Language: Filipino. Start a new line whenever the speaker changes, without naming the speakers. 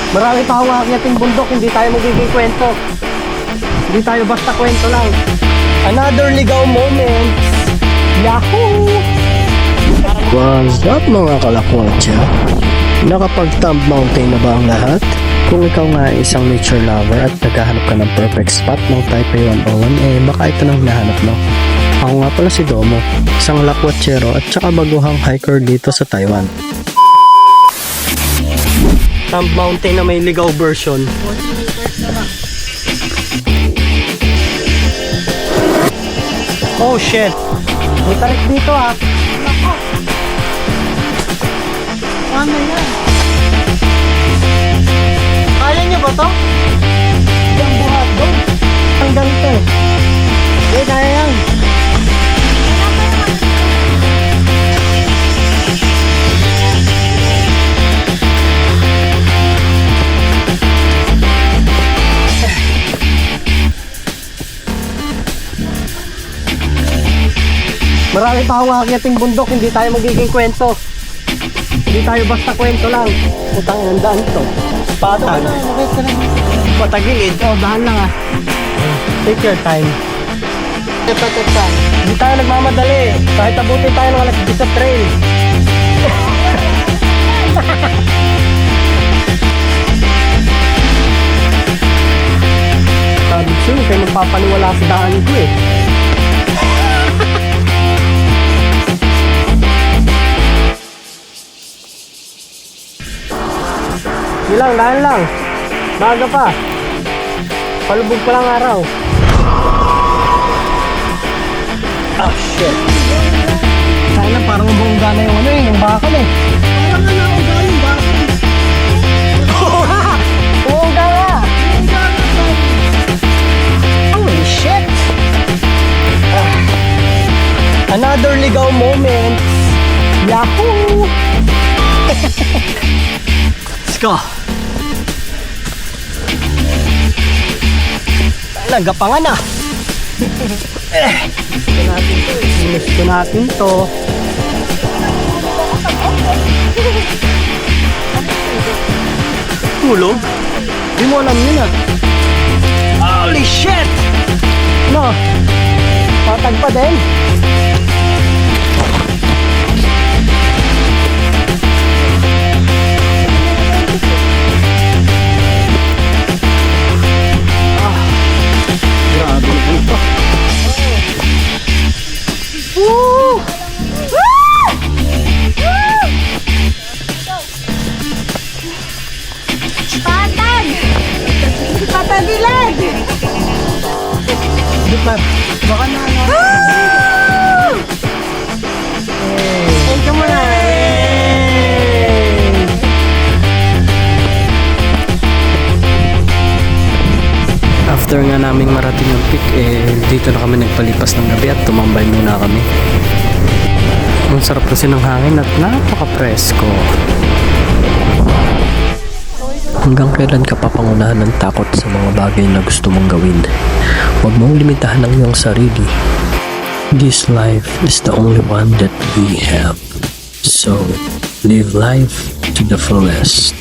Marami pa akong aakyating bundok, hindi tayo magiging kwento. Hindi tayo basta kwento lang. Another ligaw moment. Yahoo!
What's up mga kalakwatsa? Nakapag-Thumb Mountain na ba ang lahat? Kung ikaw nga ay isang nature lover at naghahanap ka ng perfect spot ng Taipei 101, baka ito nang hinahanap mo. Ako nga pala si Domo, isang lakwatsero at saka baguhang hiker dito sa Taiwan.
Thumb Mountain na may ligaw version. Oh shit! May tarik dito ah. Ano yan? Kaya niyo ba to? Yung buhat doon. Ang ganito eh. Hindi, kaya yan. Marami pa akong aakyating bundok, hindi tayo magiging kwento. Hindi tayo basta kwento lang. Utang ang daan to. Patag. Patagilid. Oh, dahan lang ah. Take your time. Hindi tayo nagmamadali. Kahit abutin tayo ng alas 10 sa trail. Sabi siya, kayo magpapaniwala sa daan ko eh. Dahan lang. Baga pa. Palubog pa lang araw. Ah, shit. Sana parang bongga na yung ano eh, yung bakal eh. Parang na nauga yung bakal. Bongga nga. Holy shit. Another ligaw moment. Yahoo! Let's go. Nagapangan na. Gusto natin to. Tulog? Di mo alam yun ah. Holy shit! No. Patag pa din.
Patabilan!
Baka na ano. Thank you muna.
After nga naming marating ang peak, dito na kami nagpalipas ng gabi at tumambay muna kami. Ang sarap kasi ng hangin at napaka-presko. Hanggang kailan ka papangunahan ng takot sa mga bagay na gusto mong gawin? Huwag mong limitahan ang iyong sarili. This life is the only one that we have. So, live life to the fullest.